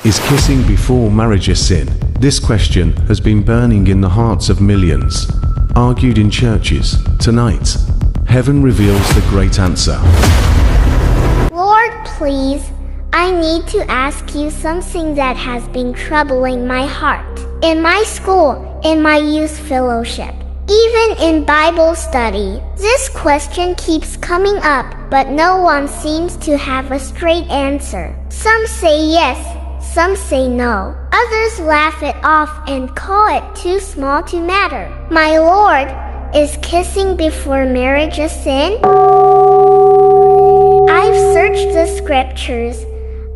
Is kissing before marriage a sin? This question has been burning in the hearts of millions. Argued in churches. Tonight, heaven reveals the great answer. Lord, please, I need to ask you something that has been troubling my heart. In my school, in my youth fellowship, even in Bible study, this question keeps coming up, but no one seems to have a straight answer. Some say yes, some say no. Others laugh it off and call it too small to matter. My Lord, is kissing before marriage a sin? I've searched the scriptures.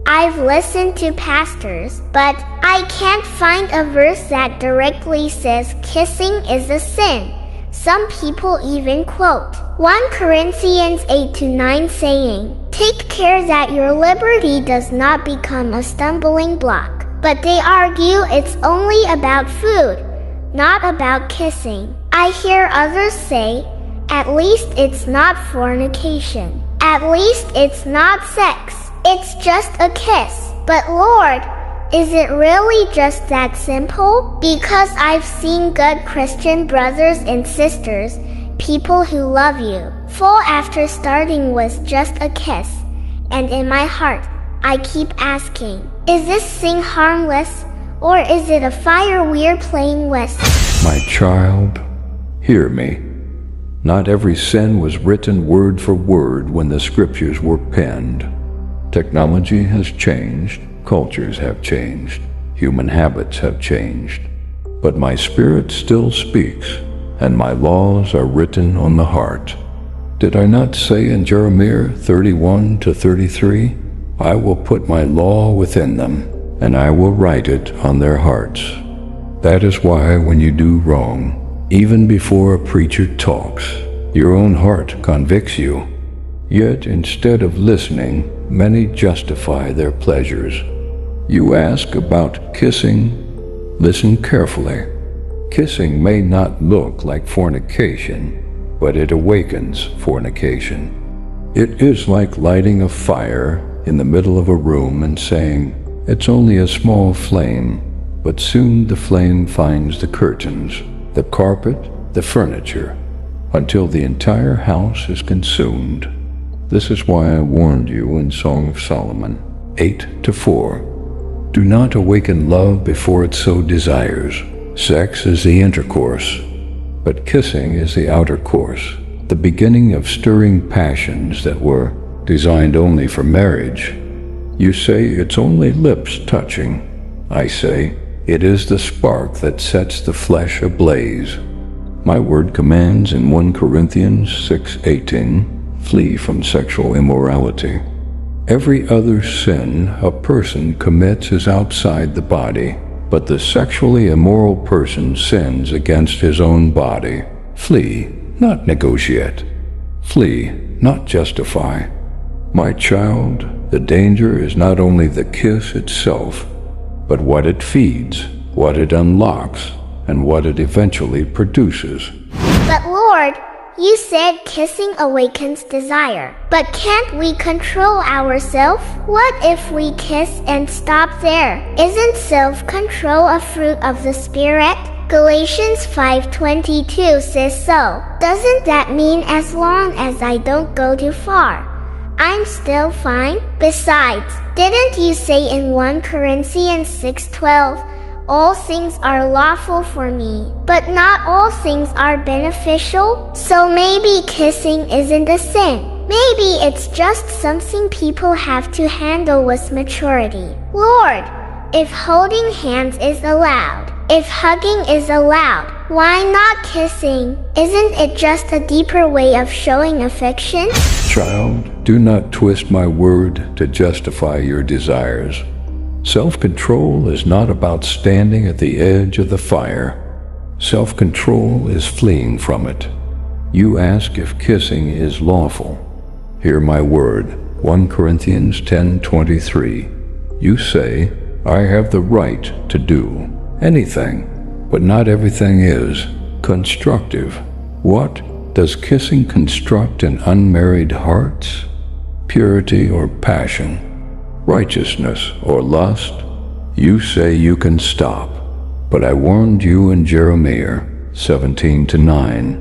I've listened to pastors, but I can't find a verse that directly says kissing is a sin. Some people even quote 1 Corinthians 8-9 saying, "Take care that your liberty does not become a stumbling block." But they argue it's only about food, not about kissing. I hear others say, at least it's not fornication. At least it's not sex. It's just a kiss. But Lord, is it really just that simple? Because I've seen good Christian brothers and sisters, people who love you, fall after starting with just a kiss. And in my heart, I keep asking, is this thing harmless? Or is it a fire we're playing with? My child, hear me. Not every sin was written word for word when the scriptures were penned. Technology has changed, cultures have changed, human habits have changed. But my spirit still speaks, and my laws are written on the heart. Did I not say in Jeremiah 31-33, I will put my law within them, and I will write it on their hearts. That is why when you do wrong, even before a preacher talks, your own heart convicts you. Yet instead of listening, many justify their pleasures. You ask about kissing. Listen carefully. Kissing may not look like fornication, but it awakens fornication. It is like lighting a fire in the middle of a room and saying, it's only a small flame, but soon the flame finds the curtains, the carpet, the furniture, until the entire house is consumed. This is why I warned you in Song of Solomon 8-4. Do not awaken love before it so desires. Sex is the intercourse, but kissing is the outer course, the beginning of stirring passions that were designed only for marriage. You say it's only lips touching. I say it is the spark that sets the flesh ablaze. My word commands in 1 Corinthians 6:18, flee from sexual immorality. Every other sin a person commits is outside the body, but the sexually immoral person sins against his own body. Flee, not negotiate. Flee, not justify. My child, the danger is not only the kiss itself, but what it feeds, what it unlocks, and what it eventually produces. But Lord, you said kissing awakens desire. But can't we control ourselves? What if we kiss and stop there? Isn't self-control a fruit of the Spirit? Galatians 5:22 says so. Doesn't that mean as long as I don't go too far, I'm still fine? Besides, didn't you say in 1 Corinthians 6:12, all things are lawful for me, but not all things are beneficial? So maybe kissing isn't a sin. Maybe it's just something people have to handle with maturity. Lord, if holding hands is allowed, if hugging is allowed, why not kissing? Isn't it just a deeper way of showing affection? Child, do not twist my word to justify your desires. Self-control is not about standing at the edge of the fire. Self-control is fleeing from it. You ask if kissing is lawful. Hear my word, 1 Corinthians 10:23. You say, I have the right to do anything, but not everything is constructive. What does kissing construct in unmarried hearts? Purity or passion? Righteousness or lust? You say you can stop, but I warned you in Jeremiah 17:9.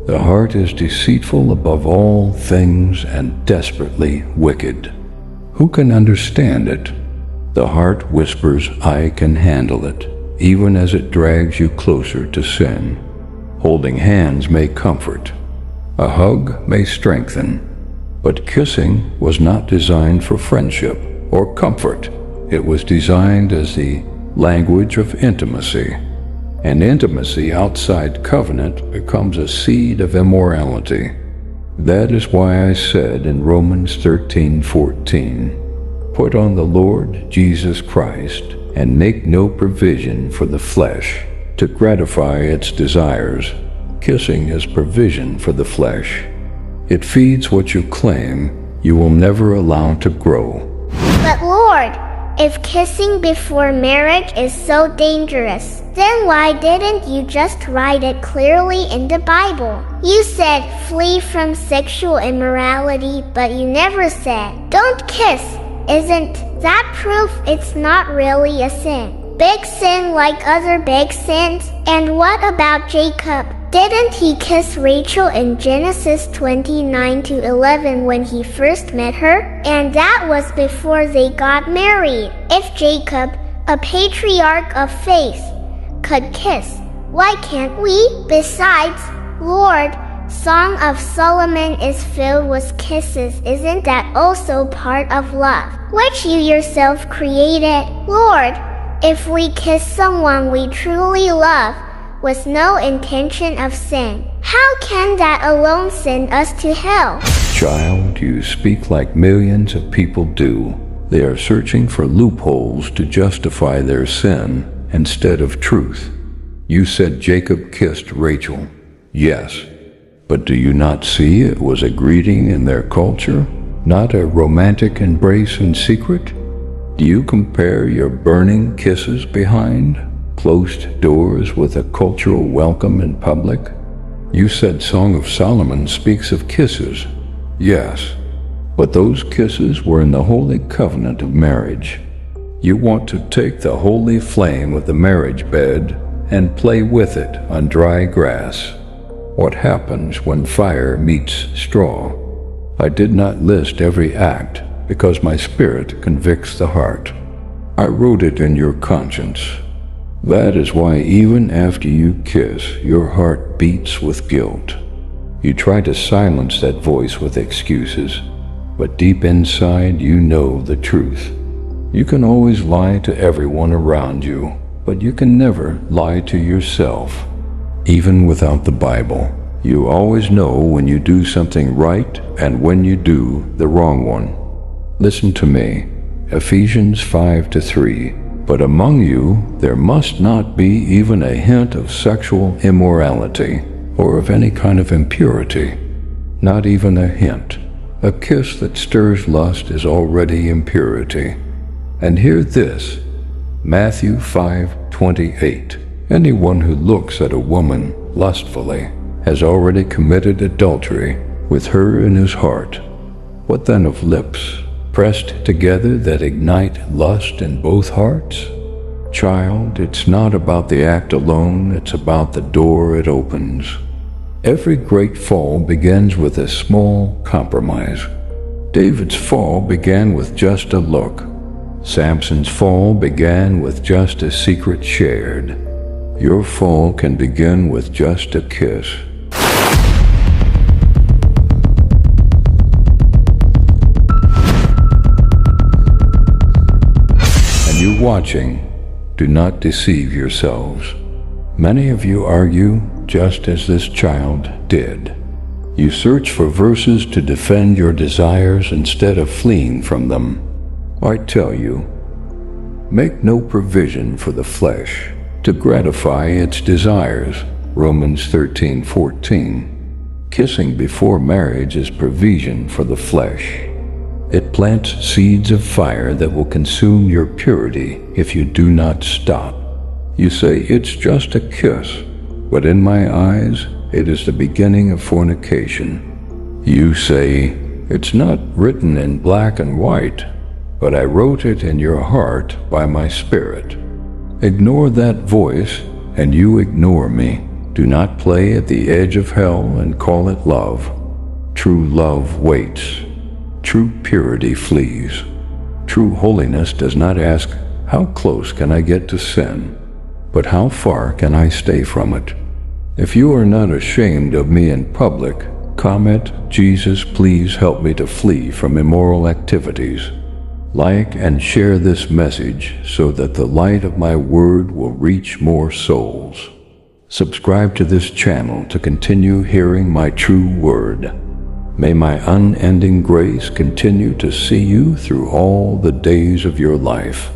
The heart is deceitful above all things and desperately wicked. Who can understand it? The heart whispers, I can handle it, even as it drags you closer to sin. Holding hands may comfort. A hug may strengthen. But kissing was not designed for friendship or comfort. It was designed as the language of intimacy. And intimacy outside covenant becomes a seed of immorality. That is why I said in Romans 13:14, put on the Lord Jesus Christ and make no provision for the flesh to gratify its desires. Kissing is provision for the flesh. It feeds what you claim you will never allow to grow. But Lord, if kissing before marriage is so dangerous, then why didn't you just write it clearly in the Bible? You said flee from sexual immorality, but you never said don't kiss. Isn't that proof it's not really a sin? Big sin like other big sins? And what about Jacob? Didn't he kiss Rachel in Genesis 29-11 when he first met her? And that was before they got married. If Jacob, a patriarch of faith, could kiss, why can't we? Besides, Lord, Song of Solomon is filled with kisses. Isn't that also part of love, which you yourself created? Lord, if we kiss someone we truly love, with no intention of sin, how can that alone send us to hell? Child, you speak like millions of people do. They are searching for loopholes to justify their sin instead of truth. You said Jacob kissed Rachel. Yes, but do you not see it was a greeting in their culture, not a romantic embrace in secret? Do you compare your burning kisses behind closed doors with a cultural welcome in public? You said Song of Solomon speaks of kisses. Yes, but those kisses were in the holy covenant of marriage. You want to take the holy flame of the marriage bed and play with it on dry grass. What happens when fire meets straw? I did not list every act because my spirit convicts the heart. I wrote it in your conscience. That is why even after you kiss, your heart beats with guilt. You try to silence that voice with excuses, but deep inside you know the truth. You can always lie to everyone around you, but you can never lie to yourself. Even without the Bible, you always know when you do something right and when you do the wrong one. Listen to me, Ephesians 5:3. But among you there must not be even a hint of sexual immorality or of any kind of impurity. Not even a hint. A kiss that stirs lust is already impurity. And hear this, Matthew 5:28. Anyone who looks at a woman lustfully has already committed adultery with her in his heart. What then of lips pressed together that ignite lust in both hearts? Child, it's not about the act alone, it's about the door it opens. Every great fall begins with a small compromise. David's fall began with just a look. Samson's fall began with just a secret shared. Your fall can begin with just a kiss. You watching, do not deceive yourselves. Many of you argue just as this child did. You search for verses to defend your desires instead of fleeing from them. I tell you, make no provision for the flesh to gratify its desires. Romans 13:14. Kissing before marriage is provision for the flesh. It plants seeds of fire that will consume your purity if you do not stop. You say, it's just a kiss, but in my eyes, it is the beginning of fornication. You say, it's not written in black and white, but I wrote it in your heart by my Spirit. Ignore that voice, and you ignore me. Do not play at the edge of hell and call it love. True love waits. True purity flees. True holiness does not ask, how close can I get to sin? But how far can I stay from it? If you are not ashamed of me in public, comment, Jesus, please help me to flee from immoral activities. Like and share this message so that the light of my word will reach more souls. Subscribe to this channel to continue hearing my true word. May my unending grace continue to see you through all the days of your life.